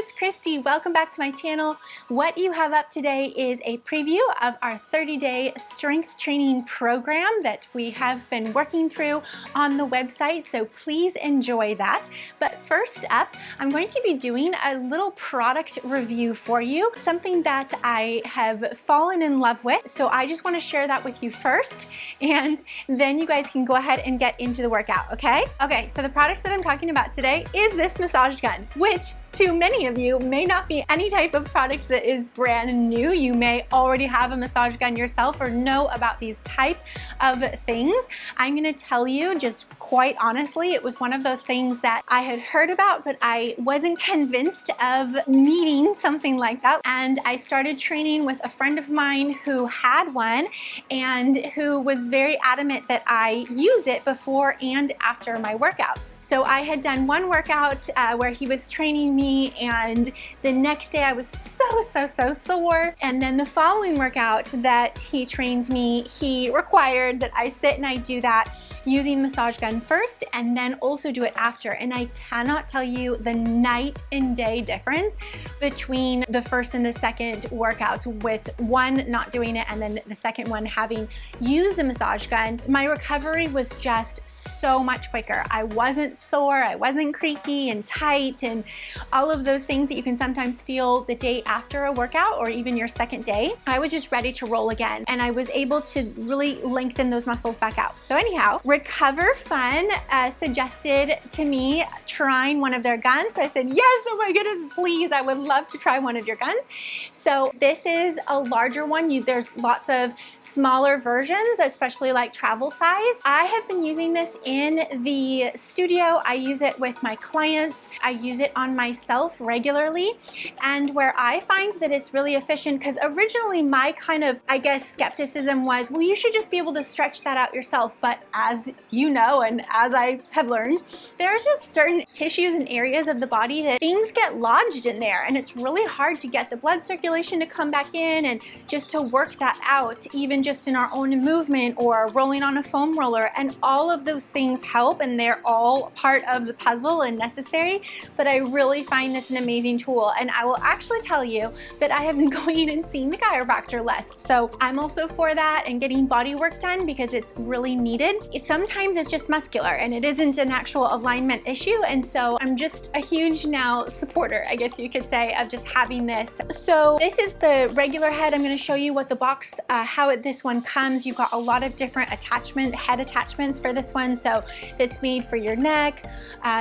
it's Kristi. Welcome back to my channel. What you have up today is a preview of our 30-day strength training program that we have been working through on the website, so please enjoy that. But first up, I'm going to be doing a little product review for you, something that I have fallen in love with. So I just want to share that with you first, and then you guys can go ahead and get into the workout, okay? Okay, so the product that I'm talking about today is this massage gun, which to many of you may not be any type of product that is brand new. You may already have a massage gun yourself or know about these type of things. I'm gonna tell you just quite honestly, it was one of those things that I had heard about, but I wasn't convinced of needing something like that. And I started training with a friend of mine who had one and who was very adamant that I use it before and after my workouts. So I had done one workout where he was training me, and the next day I was so sore. And then the following workout that he trained me, he required that I sit and I do that using massage gun first and then also do it after. And I cannot tell you the night and day difference between the first and the second workouts, with one not doing it and then the second one having used the massage gun. My recovery was just so much quicker. I wasn't sore, I wasn't creaky and tight and all of those things that you can sometimes feel the day after a workout or even your second day. I was just ready to roll again, and I was able to really lengthen those muscles back out. So anyhow, RecoverFun suggested to me trying one of their guns. So I said, yes, oh my goodness, please, I would love to try one of your guns. So this is a larger one. There's lots of smaller versions, especially like travel size. I have been using this in the studio. I use it with my clients. I use it on myself regularly. And where I find that it's really efficient, because originally my kind of, I guess, skepticism was, well, you should just be able to stretch that out yourself. But as you know, and as I have learned, there's just certain tissues and areas of the body that things get lodged in there, and it's really hard to get the blood circulation to come back in and just to work that out, even just in our own movement or rolling on a foam roller. And all of those things help, and they're all part of the puzzle and necessary. But I really find this an amazing tool, and I will actually tell you that I have been going in and seeing the chiropractor less. So I'm also for that and getting body work done because it's really needed. Sometimes it's just muscular and it isn't an actual alignment issue, and so I'm just a huge now supporter, I guess you could say, of just having this. So this is the regular head. I'm going to show you what the box, this one comes. You've got a lot of different head attachments for this one, so it's made for your neck,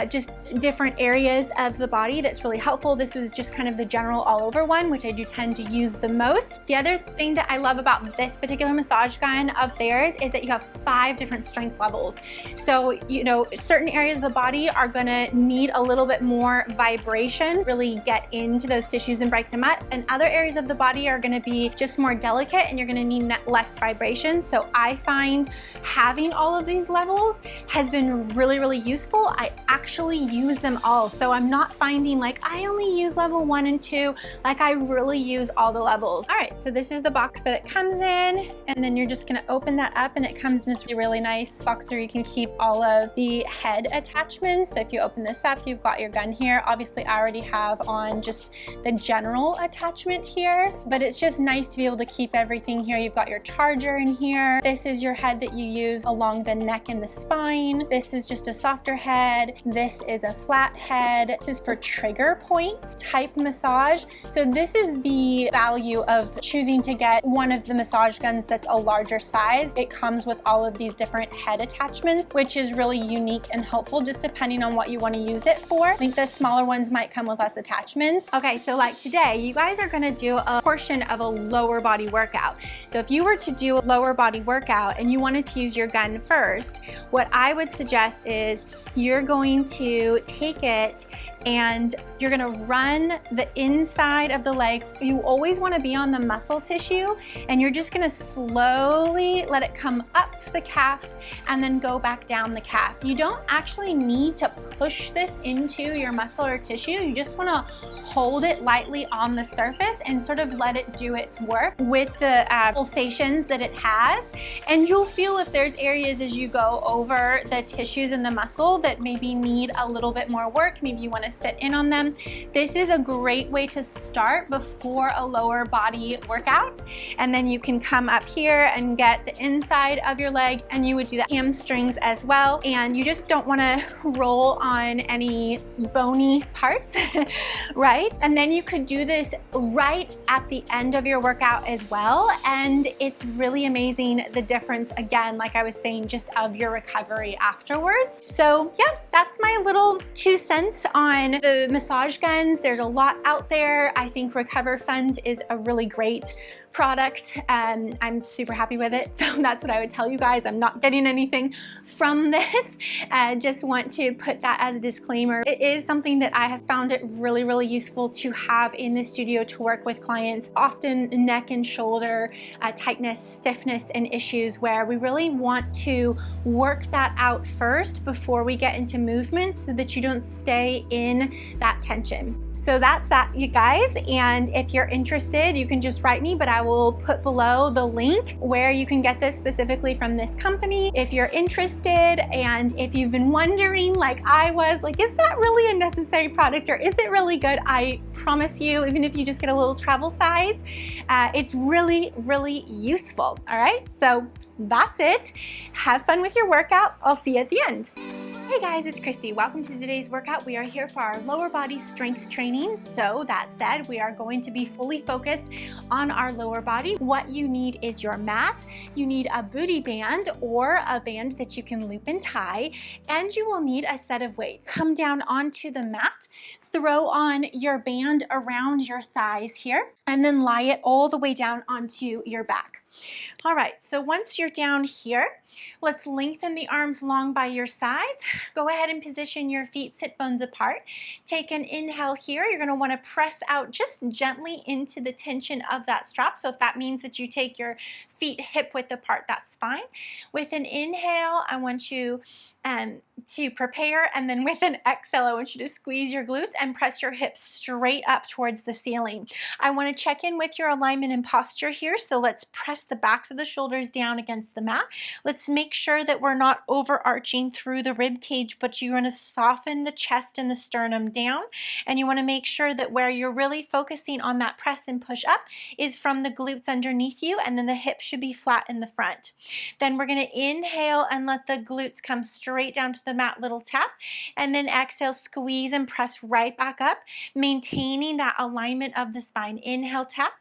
just different areas of the body. That's really helpful. This was just kind of the general all over one, which I do tend to use the most. The other thing that I love about this particular massage gun of theirs is that you have 5 different strength levels. So, you know, certain areas of the body are gonna need a little bit more vibration, really get into those tissues and break them up. And other areas of the body are gonna be just more delicate and you're gonna need less vibration. So I find having all of these levels has been really useful. I actually use them all. So I'm not finding like I only use level 1 and 2, like I really use all the levels. All right, so this is the box that it comes in, and then you're just gonna open that up and it comes in this really nice box where you can keep all of the head attachments. So if you open this up, you've got your gun here. Obviously I already have on just the general attachment here, but it's just nice to be able to keep everything here. You've got your charger in here. This is your head that you use along the neck and the spine. This is just a softer head. This is a flat head. This is for trigger point type massage. So this is the value of choosing to get one of the massage guns that's a larger size. It comes with all of these different head attachments, which is really unique and helpful just depending on what you want to use it for. I think the smaller ones might come with less attachments. Okay, so like today, you guys are going to do a portion of a lower body workout. So if you were to do a lower body workout and you wanted to use your gun first, what I would suggest is you're going to take it and you're gonna run the inside of the leg. You always wanna be on the muscle tissue, and you're just gonna slowly let it come up the calf and then go back down the calf. You don't actually need to push this into your muscle or tissue. You just wanna hold it lightly on the surface and sort of let it do its work with the pulsations that it has. And you'll feel if there's areas as you go over the tissues in the muscle that maybe need a little bit more work. Maybe you want to sit in on them. This is a great way to start before a lower body workout. And then you can come up here and get the inside of your leg, and you would do the hamstrings as well. And you just don't want to roll on any bony parts, right? And then you could do this right at the end of your workout as well. And it's really amazing the difference, again, like I was saying, just of your recovery afterwards. So yeah, that's my little 2 cents on the massage guns. There's a lot out there. I think RecoverFun is a really great product, and I'm super happy with it. So that's what I would tell you guys. I'm not getting anything from this. Just want to put that as a disclaimer. It is something that I have found it really, really useful to have in the studio to work with clients, often neck and shoulder tightness, stiffness, and issues where we really want to work that out first before we get into movements so that you don't stay in that tension. So that's that, you guys. And if you're interested, you can just write me, but I will put below the link where you can get this specifically from this company if you're interested. And if you've been wondering, like I was, like, is that really a necessary product or is it really good? I promise you, even if you just get a little travel size, it's really, really useful. All right, so that's it. Have fun with your workout. I'll see you at the end. Hey guys, it's Kristi. Welcome to today's workout. We are here for our lower body strength training. So that said, we are going to be fully focused on our lower body. What you need is your mat. You need a booty band or a band that you can loop and tie, and you will need a set of weights. Come down onto the mat, throw on your band around your thighs here, and then lie it all the way down onto your back. All right, so once you're down here, let's lengthen the arms long by your sides. Go ahead and position your feet sit bones apart. Take an inhale here. You're gonna wanna press out just gently into the tension of that strap. So if that means that you take your feet hip width apart, that's fine. With an inhale, I want you to prepare, and then with an exhale, I want you to squeeze your glutes and press your hips straight up towards the ceiling. I want to check in with your alignment and posture here, so let's press the backs of the shoulders down against the mat. Let's make sure that we're not overarching through the rib cage, but you want to soften the chest and the sternum down, and you want to make sure that where you're really focusing on that press and push up is from the glutes underneath you, and then the hips should be flat in the front. Then we're going to inhale and let the glutes come straight down to the mat, little tap, and then exhale, squeeze and press right back up, maintaining that alignment of the spine. Inhale, tap,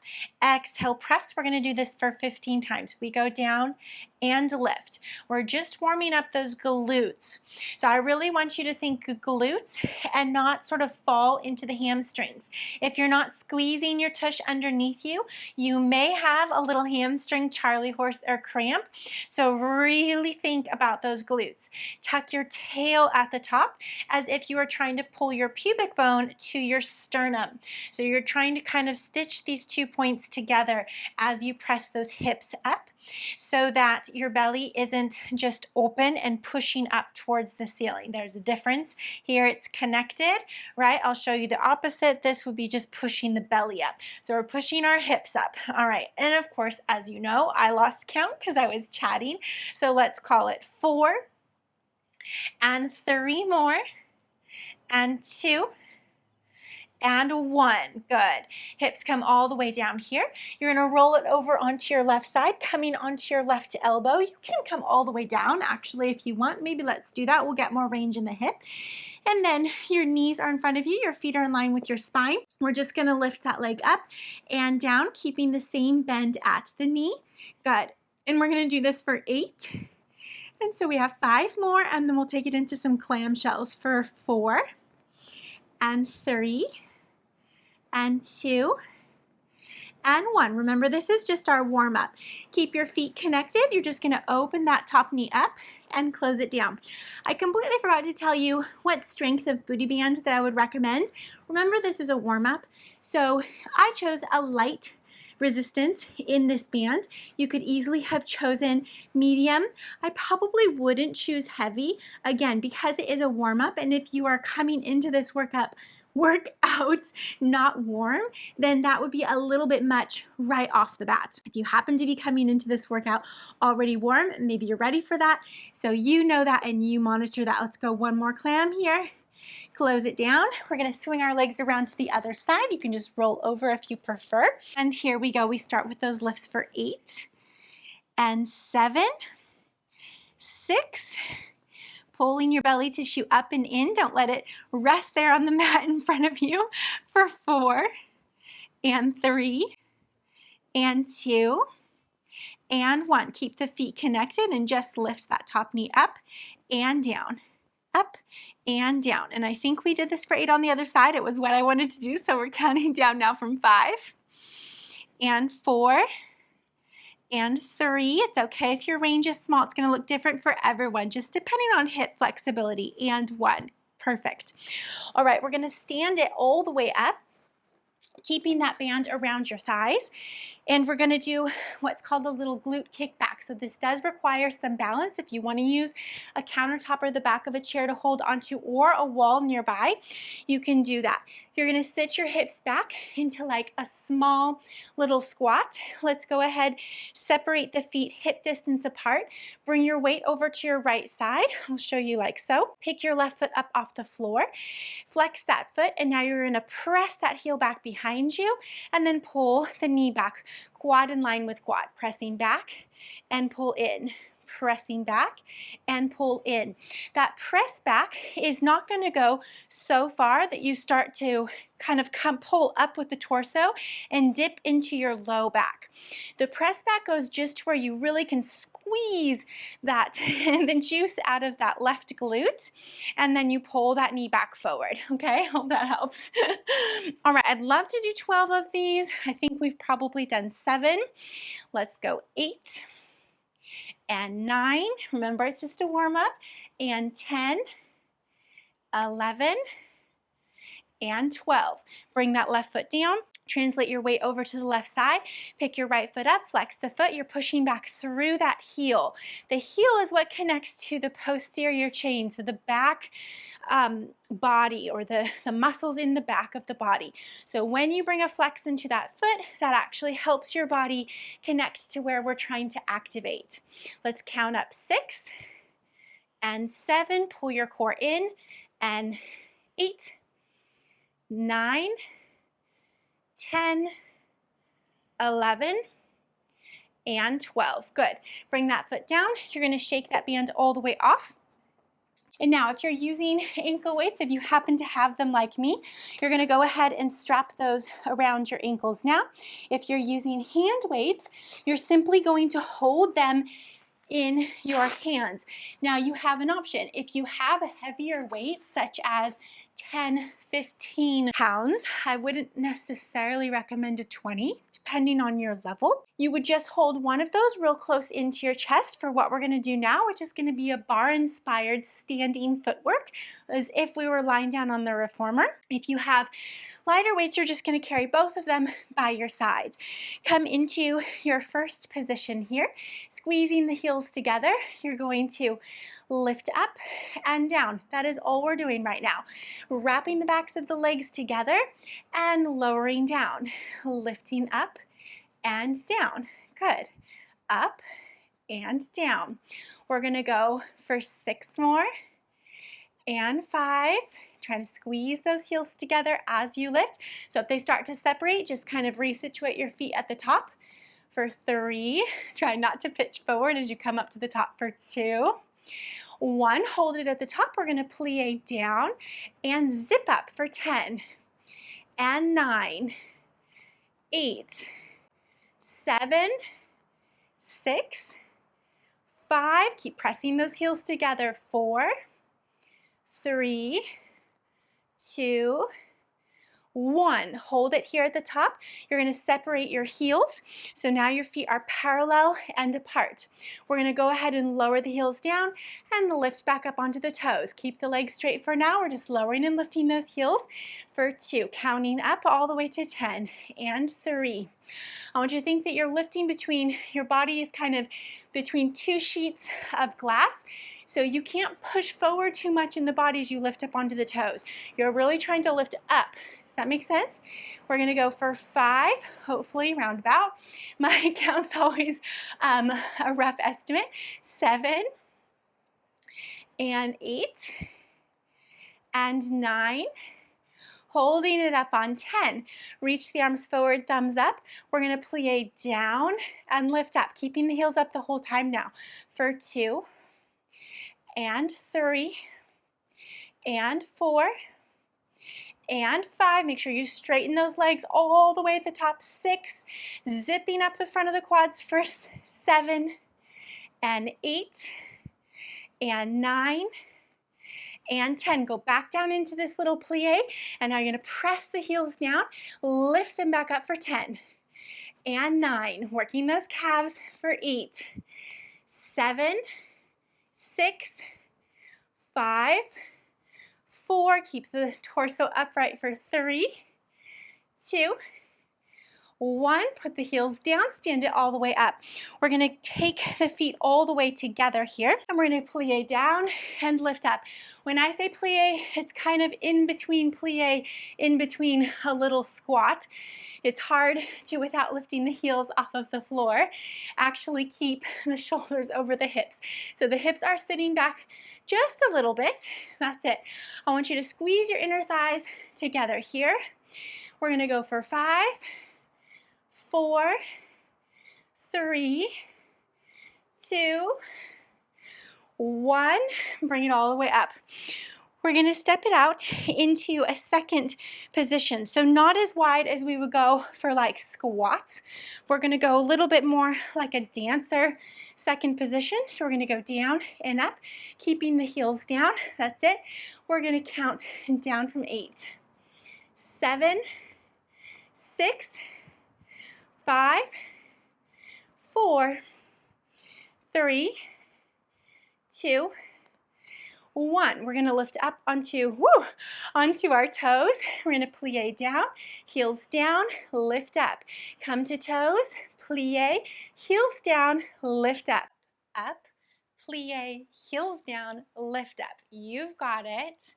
exhale, press. We're going to do this for 15 times. We go down and lift. We're just warming up those glutes. So I really want you to think glutes and not sort of fall into the hamstrings. If you're not squeezing your tush underneath you, you may have a little hamstring Charlie horse or cramp. So really think about those glutes. Tuck your tail at the top as if you are trying to pull your pubic bone to your sternum. So you're trying to kind of stitch these 2 points together as you press those hips up so that your belly isn't just open and pushing up towards the ceiling. There's a difference. Here it's connected, right? I'll show you the opposite. This would be just pushing the belly up. So we're pushing our hips up. All right. And of course, as you know, I lost count because I was chatting. So let's call it 4 and 3 more and 2 and 1. Good. Hips come all the way down here. You're going to roll it over onto your left side, coming onto your left elbow. You can come all the way down, actually, if you want. Maybe let's do that. We'll get more range in the hip. And then your knees are in front of you. Your feet are in line with your spine. We're just going to lift that leg up and down, keeping the same bend at the knee. Good. And we're going to do this for 8. And so we have 5 more, and then we'll take it into some clamshells for 4 and 3 and 2 and 1. Remember, this is just our warm up. Keep your feet connected. You're just going to open that top knee up and close it down. I completely forgot to tell you what strength of booty band that I would recommend. Remember, this is a warm up. So I chose a light resistance in this band. You could easily have chosen medium. I probably wouldn't choose heavy, again, because it is a warm-up, and if you are coming into this workout workout, not warm, then that would be a little bit much right off the bat. If you happen to be coming into this workout already warm, maybe you're ready for that. So you know that and you monitor that. Let's go one more clam here. Close it down. We're gonna swing our legs around to the other side. You can just roll over if you prefer. And here we go. We start with those lifts for 8 and 7, 6, pulling your belly tissue up and in. Don't let it rest there on the mat in front of you, for 4 and 3 and 2 and 1. Keep the feet connected and just lift that top knee up and down, up and down. And I think we did this for 8 on the other side. It was what I wanted to do, so we're counting down now from 5 and 4 and 3. It's okay if your range is small. It's going to look different for everyone, just depending on hip flexibility. And 1. Perfect. All right, we're going to stand it all the way up, keeping that band around your thighs. And we're going to do what's called a little glute kickback. So this does require some balance. If you want to use a countertop or the back of a chair to hold onto, or a wall nearby, you can do that. You're going to sit your hips back into like a small little squat. Let's go ahead, separate the feet hip distance apart. Bring your weight over to your right side. I'll show you like so. Pick your left foot up off the floor. Flex that foot, and now you're going to press that heel back behind you, and then pull the knee back. Quad in line with quad, pressing back and pull in, pressing back and pull in. That press back is not going to go so far that you start to kind of pull up with the torso and dip into your low back. The press back goes just to where you really can squeeze that the juice out of that left glute, and then you pull that knee back forward. Okay, hope that helps. All right, I'd love to do 12 of these. I think we've probably done 7. Let's go 8 and 9. Remember, it's just a warm up. And 10, 11, and 12. Bring that left foot down. Translate your weight over to the left side. Pick your right foot up, flex the foot. You're pushing back through that heel. The heel is what connects to the posterior chain, so the back body, or the muscles in the back of the body. So when you bring a flex into that foot, that actually helps your body connect to where we're trying to activate. Let's count up 6 and 7. Pull your core in, and 8, 9, 10, 11, and 12. Good. Bring that foot down. You're going to shake that band all the way off. And now, if you're using ankle weights, if you happen to have them like me, you're going to go ahead and strap those around your ankles now. If you're using hand weights, you're simply going to hold them in your hands. Now, you have an option. If you have a heavier weight, such as 10, 15 pounds, I wouldn't necessarily recommend a 20, depending on your level. You would just hold one of those real close into your chest for what we're going to do now, which is going to be a barre-inspired standing footwork, as if we were lying down on the reformer. If you have lighter weights, you're just going to carry both of them by your sides. Come into your first position here, squeezing the heels together. You're going to lift up and down. That is all we're doing right now. Wrapping the backs of the legs together and lowering down, lifting up and down. Good. Up and down. We're going to go for 6 more and 5. Trying to squeeze those heels together as you lift. So if they start to separate, just kind of resituate your feet at the top. For 3, try not to pitch forward as you come up to the top. For 2, 1, hold it at the top. We're going to plie down and zip up for 10 and 9, 8, 7, 6, 5. Keep pressing those heels together. 4, 3, 2, 1. Hold it here at the top. You're going to separate your heels. So now your feet are parallel and apart. We're going to go ahead and lower the heels down and lift back up onto the toes. Keep the legs straight for now. We're just lowering and lifting those heels for 2. Counting up all the way to 10 and 3. I want you to think that you're lifting between, your body is kind of between 2 sheets of glass. So you can't push forward too much in the body as you lift up onto the toes. You're really trying to lift up. Does that make sense? We're going to go for 5, hopefully roundabout. My count's always a rough estimate. 7 and 8 and 9. Holding it up on 10. Reach the arms forward, thumbs up. We're going to plie down and lift up, keeping the heels up the whole time now. For 2 and 3 and 4 and 5. Make sure you straighten those legs all the way at the top. 6. Zipping up the front of the quads for 7 and 8 and 9 and 10. Go back down into this little plie, and now you're going to press the heels down, lift them back up for 10 and 9. Working those calves for 8, 7, 6, 5, 4. Keep the torso upright for 3, 2, 1. Put the heels down, stand it all the way up. We're going to take the feet all the way together here, and we're going to plie down and lift up. When I say plie, it's kind of in between plie, in between a little squat. It's hard to, without lifting the heels off of the floor, actually keep the shoulders over the hips. So the hips are sitting back just a little bit. That's it. I want you to squeeze your inner thighs together here. We're going to go for 5, 4, 3, 2, 1. Bring it all the way up. We're going to step it out into a second position. So not as wide as we would go for like squats. We're going to go a little bit more like a dancer second position. So we're going to go down and up, keeping the heels down. That's it. We're going to count down from 8, 7, 6, 5, 4, 3, 2, 1. We're going to lift up onto our toes. We're going to plie down, heels down, lift up. Come to toes, plie, heels down, lift up. Up, plie, heels down, lift up. You've got it.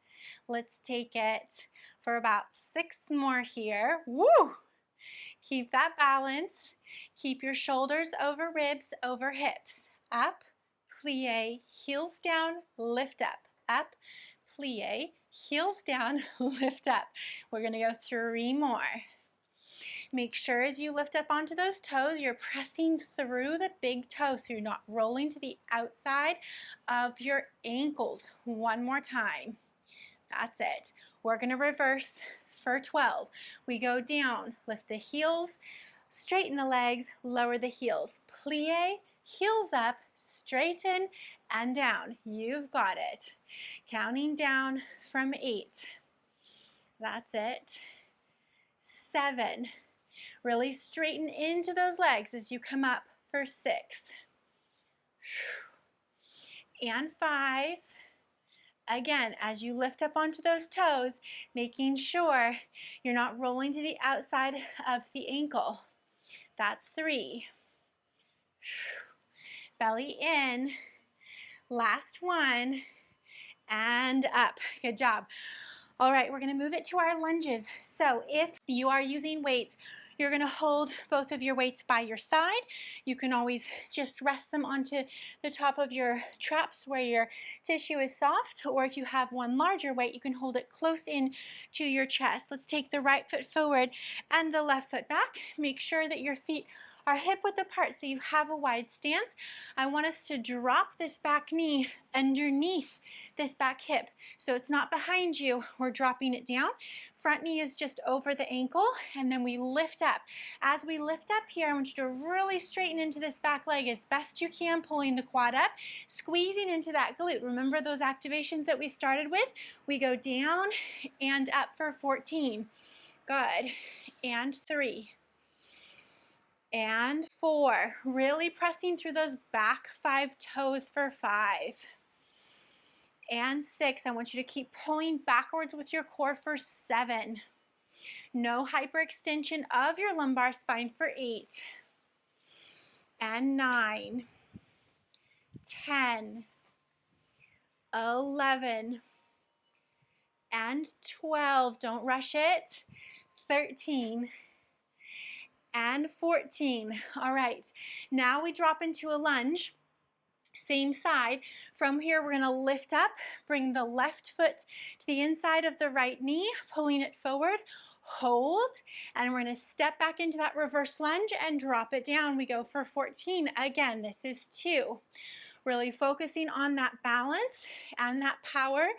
Let's take it for about 6 more here. Woo! Keep that balance. Keep your shoulders over ribs, over hips. Up, plie, heels down, lift up. Up, plie, heels down, lift up. We're going to go 3 more. Make sure as you lift up onto those toes, you're pressing through the big toe so you're not rolling to the outside of your ankles. 1 more time. That's it. We're going to reverse for 12. We go down, lift the heels, straighten the legs, lower the heels. Plie, heels up, straighten, and down. You've got it. Counting down from 8. That's it. 7. Really straighten into those legs as you come up for 6. And 5. Again, as you lift up onto those toes, making sure you're not rolling to the outside of the ankle. That's 3. Belly in. Last one. And up. Good job. All right, we're going to move it to our lunges. So if you are using weights, you're going to hold both of your weights by your side. You can always just rest them onto the top of your traps where your tissue is soft, or if you have one larger weight, you can hold it close in to your chest. Let's take the right foot forward and the left foot back. Make sure that your feet are hip width apart so you have a wide stance. I want us to drop this back knee underneath this back hip. So it's not behind you, we're dropping it down. Front knee is just over the ankle, and then we lift up. As we lift up here, I want you to really straighten into this back leg as best you can, pulling the quad up, squeezing into that glute. Remember those activations that we started with? We go down and up for 14. Good. And 3. And 4. Really pressing through those back 5 toes for 5. And 6. I want you to keep pulling backwards with your core for 7. No hyperextension of your lumbar spine for 8. And 9. 10. 11. And 12. Don't rush it. 13. And 14. All right. Now we drop into a lunge. Same side. From here, we're going to lift up, bring the left foot to the inside of the right knee, pulling it forward, hold, and we're going to step back into that reverse lunge and drop it down. We go for 14. Again, this is 2. Really focusing on that balance and that power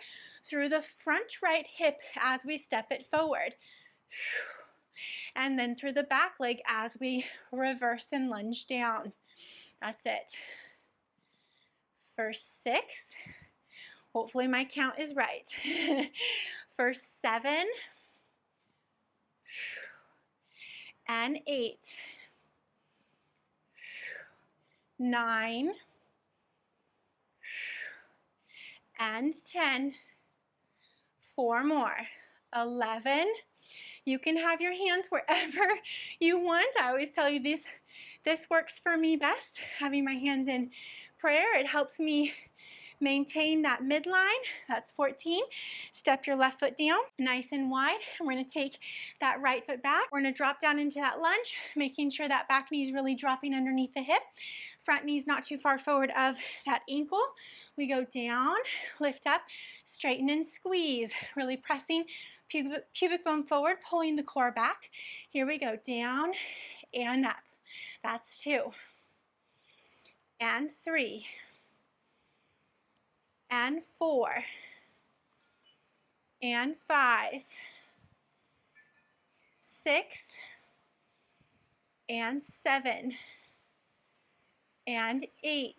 through the front right hip as we step it forward. And then through the back leg as we reverse and lunge down. That's it. First 6. Hopefully my count is right. First 7. And 8. 9. And 10. 4 more. 11. You can have your hands wherever you want. I always tell you this works for me best, having my hands in prayer. It helps me maintain that midline. That's 14. Step your left foot down nice and wide. And we're going to take that right foot back. We're going to drop down into that lunge, making sure that back knee is really dropping underneath the hip. Front knee's not too far forward of that ankle. We go down, lift up, straighten and squeeze. Really pressing pubic bone forward, pulling the core back. Here we go, down and up. That's 2. And 3. And 4. And 5. 6. And 7. And 8.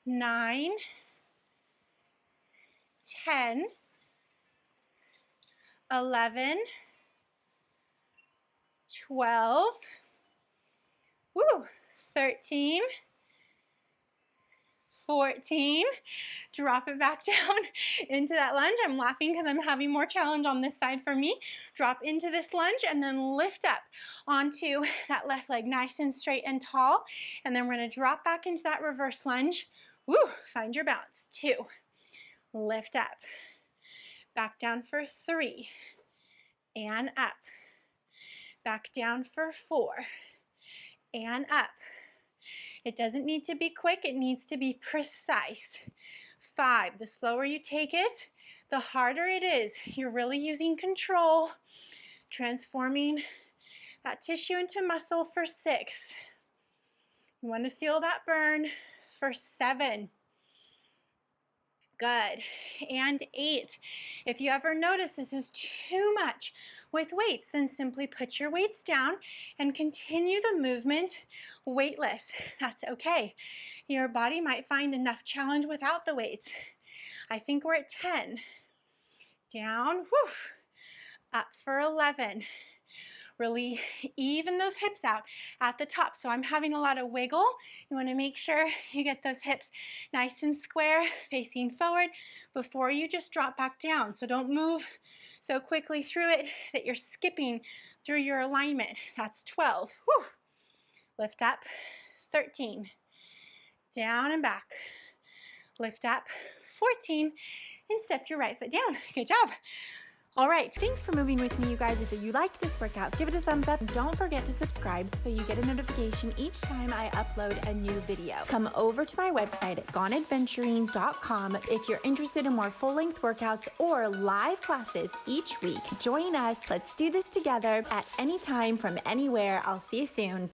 9. 10. 11. 12. 13. 14. Drop it back down into that lunge. I'm laughing because I'm having more challenge on this side for me. Drop into this lunge and then lift up onto that left leg nice and straight and tall. And then we're going to drop back into that reverse lunge. Find your balance. 2. Lift up. Back down for 3. And up. Back down for 4. And up. It doesn't need to be quick, it needs to be precise. 5, the slower you take it, the harder it is. You're really using control, transforming that tissue into muscle for 6. You want to feel that burn for 7. Good. And 8. If you ever notice this is too much with weights, then simply put your weights down and continue the movement weightless. That's okay. Your body might find enough challenge without the weights. I think we're at 10. Down, up for 11. Really even those hips out at the top. So I'm having a lot of wiggle. You want to make sure you get those hips nice and square, facing forward before you just drop back down. So don't move so quickly through it that you're skipping through your alignment. That's 12. Lift up. 13. Down and back. Lift up. 14. And step your right foot down. Good job. All right, thanks for moving with me, you guys. If you liked this workout, give it a thumbs up. Don't forget to subscribe so you get a notification each time I upload a new video. Come over to my website at goneadventuring.com if you're interested in more full-length workouts or live classes each week. Join us. Let's do this together at any time from anywhere. I'll see you soon.